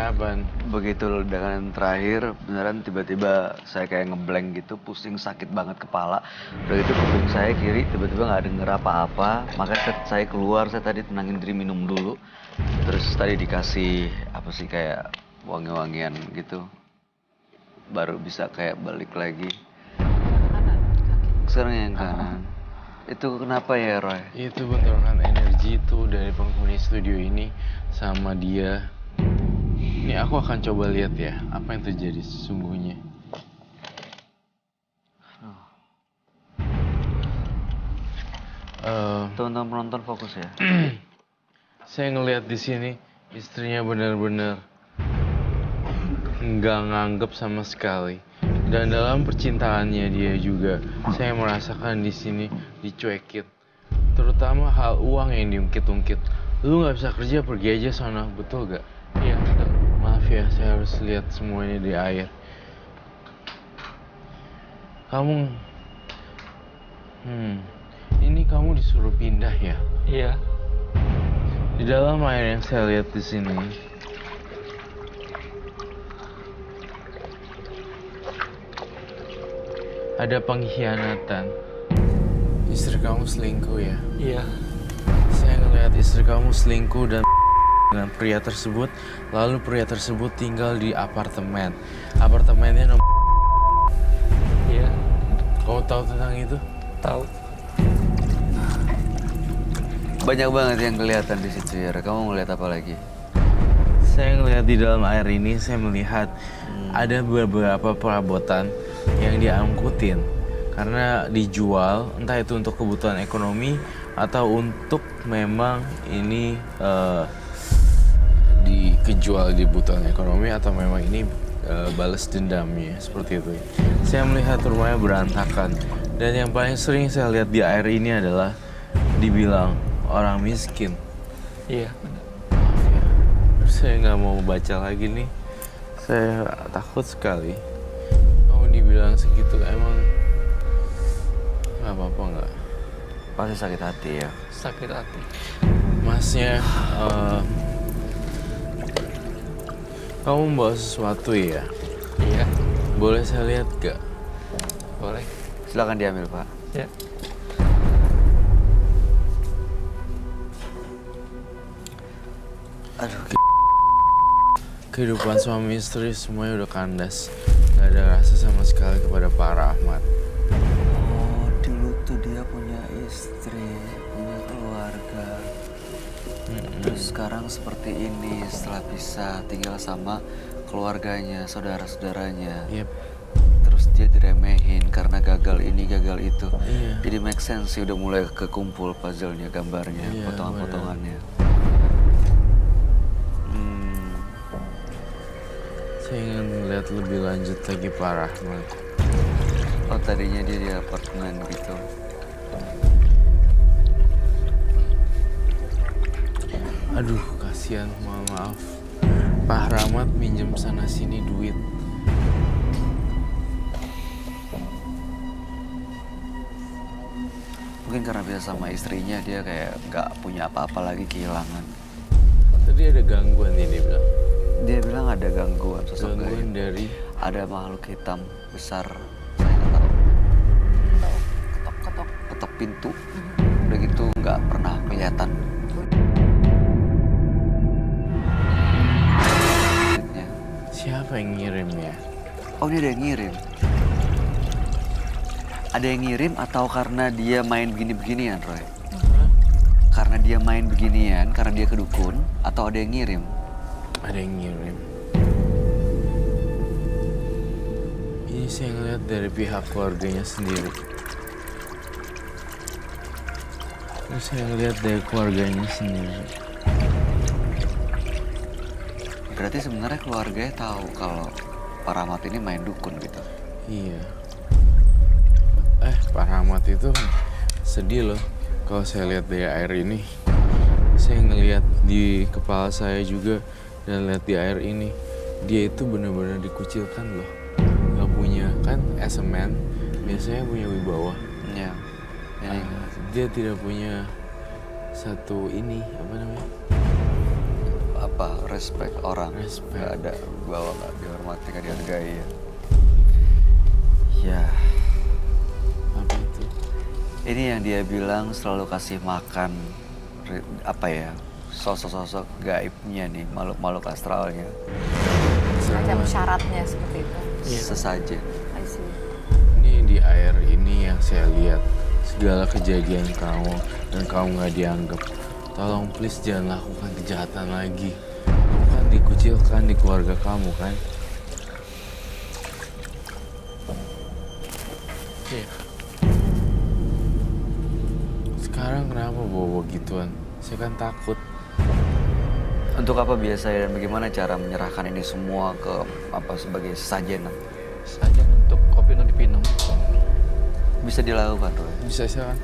Apaan? Begitu ledakan terakhir, beneran tiba-tiba saya kayak ngeblank gitu, pusing sakit banget kepala. Udah itu kuping saya kiri tiba-tiba nggak denger apa-apa, makanya saya keluar, saya tadi tenangin diri minum dulu. Terus tadi dikasih apa sih kayak wangi-wangian gitu, baru bisa kayak balik lagi. Sekarang yang kanan. Itu kenapa ya, Roy? Itu bentrokan energi itu dari penghuni studio ini sama dia. Ini aku akan coba lihat ya, apa yang terjadi sesungguhnya. Teman-teman penonton fokus ya. Saya ngelihat di sini istrinya benar-benar nggak nganggep sama sekali. Dan dalam percintaannya dia juga, saya merasakan di sini dicuekin. Terutama hal uang yang diungkit-ungkit. Lu nggak bisa kerja, pergi aja sana, betul gak? Iya, betul. Maaf ya, saya harus lihat semuanya di air. Kamu, ini kamu disuruh pindah ya? Iya. Di dalam air yang saya lihat di sini, ada pengkhianatan. Istri kamu selingkuh ya? Iya. Saya ngelihat istri kamu selingkuh dan dengan pria tersebut, lalu pria tersebut tinggal di apartemen. Apartemennya nomor. Iya. Kamu tahu tentang itu? Tahu. Banyak banget yang kelihatan di situ ya. Kamu ngeliat apa lagi? Saya ngelihat di dalam air ini, saya melihat ada beberapa perabotan yang diangkutin karena dijual, entah itu untuk kebutuhan ekonomi atau untuk memang ini dikejual di kebutuhan ekonomi atau memang ini balas dendamnya, seperti itu. Saya melihat rumahnya berantakan dan yang paling sering saya lihat di air ini adalah dibilang orang miskin. Iya. Saya nggak mau baca lagi nih. Saya takut sekali. Kamu dibilang segitu, emang nggak apa-apa nggak? Pasti sakit hati ya. Sakit hati. Masnya, kamu membawa sesuatu ya? Iya. Boleh saya lihat gak? Boleh. Silakan diambil, Pak. Ya. Aduh, Kehidupan suami istri semuanya udah kandas. Gak ada rasa sama sekali kepada Pak Rahmat. oh dulu tuh dia punya istri, punya keluarga. Terus sekarang seperti ini setelah bisa tinggal sama keluarganya, saudara-saudaranya. Yep. Terus dia diremehin karena gagal ini, gagal itu. Iya. Jadi make sense sih, udah mulai kekumpul puzzle-nya, gambarnya, Iya, potongan-potongannya. Saya ingin melihat lebih lanjut lagi Pak Rahmat. Oh tadinya dia di apartemen gitu. Aduh, kasihan, mohon maaf. Pak Rahmat minjem sana sini duit. Mungkin karena bisa sama istrinya dia kayak nggak punya apa-apa lagi, kehilangan. Tadi ada gangguan nih dia bilang. Dia bilang ada gangguan, sosok Gangguan gaib. dari Ada makhluk hitam besar, saya nggak tahu. Ketok pintu. Udah gitu nggak pernah kelihatan. siapa yang ngirim ya? Oh ini ada yang ngirim. Ada yang ngirim atau karena dia main begini-beginian, Roy? Karena dia main beginian, karena dia kedukun, atau ada yang ngirim? Ada yang ngirim. Ini saya ngeliat dari pihak keluarganya sendiri. Ini saya ngeliat dari keluarganya sendiri. Berarti sebenarnya keluarganya tahu kalau Pak Rahmat ini main dukun gitu. Iya. Pak Rahmat itu sedih loh kalau saya lihat dari air ini. Saya ngelihat di kepala saya juga dan lihat di air ini. Dia itu benar-benar dikucilkan loh. Gak punya, kan as a man biasanya punya wibawa. Iya. Dia tidak punya satu ini, apa namanya? respect orang. Respect. Nggak ada bahwa nggak dihormati, nggak dihargai ya. Ya, Apa itu? ini yang dia bilang selalu kasih makan apa ya, sosok-sosok gaibnya nih, makhluk-makhluk astralnya. Semacam syaratnya seperti itu. Iya. Sesajen. I see. Ini di air ini yang saya lihat segala kejadian kamu dan kamu nggak dianggap. Tolong please jangan lakukan kejahatan lagi. Kamu kan dikucilkan di keluarga kamu kan? Iya. Sekarang kenapa bawa gituan? Saya kan takut. Untuk apa biasa dan bagaimana cara menyerahkan ini semua ke sebagai sesajen? Saja untuk kopi untuk dipinum. Bisa dilakukan, Roy. Bisa saya kan?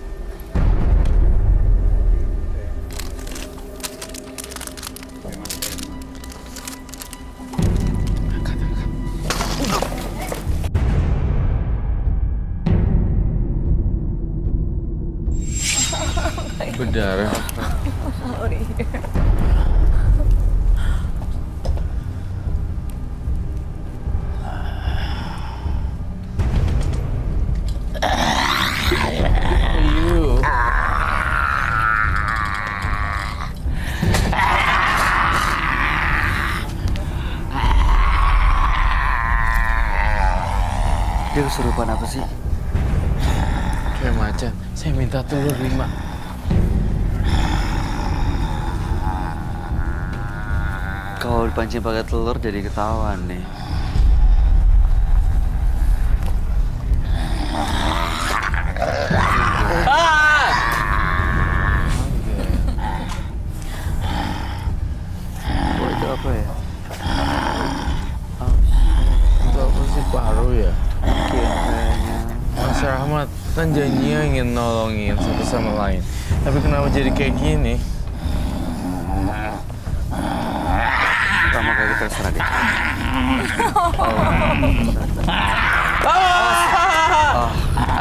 Berdarah. Sorry. Ayo. Dia kesurupan apa sih? Kayak macan. Saya minta telur 5. Kalau dipancing pakai telur jadi ketahuan nih. Oh, itu apa ya? Itu apa sih, paru ya? Mungkin kayaknya. Mas Rahmat kan janjinya ingin nolongin satu sama lain. Tapi kenapa jadi kayak gini? Sama kayak gitu terserah deh.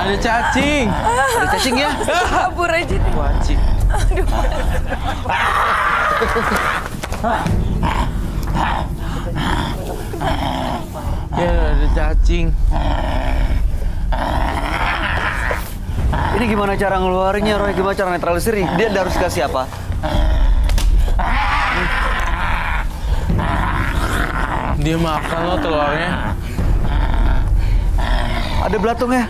Ada cacing. Ada cacing ya? Kabur aja deh. Cacing. Ya ada cacing. Ini gimana cara ngeluarinnya, Roy? Gimana cara netralisir? Dia harus kasih apa? Dia makan loh telurnya. Ada belatungnya.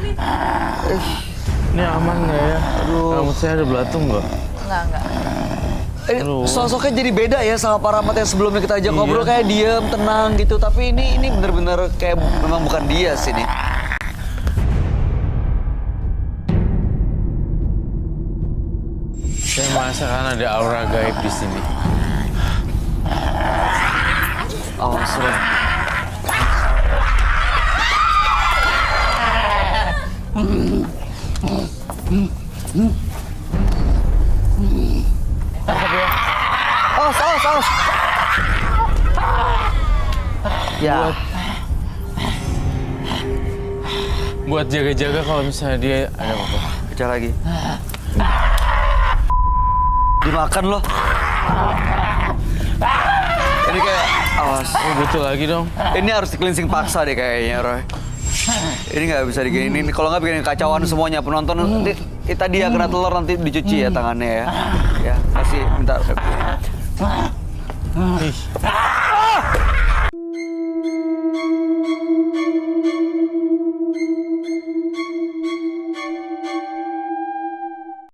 Ini aman nggak ya? Aduh. Rambut saya ada belatung nggak? Enggak. Aduh. Sosoknya jadi beda ya sama para Rahmat yang sebelumnya kita ajak Iya. ngobrol, kayak diem, tenang gitu. Tapi ini bener-bener kayak memang bukan dia sih nih. Saya merasakan ada aura gaib di sini. Awas, Roy. Awas. Ya, Buat jaga-jaga kalau misalnya dia ada apa-apa. pecah lagi. Dimakan loh. Ini kayak, awas. Oh, betul lagi dong. Ini harus di cleansing paksa deh kayaknya, Roy. Ini nggak bisa diginiin. Kalau nggak bikin kacauan semuanya penonton. Nanti tadi ya kena telur, nanti dicuci ya tangannya ya. Ya, kasih minta. Ih.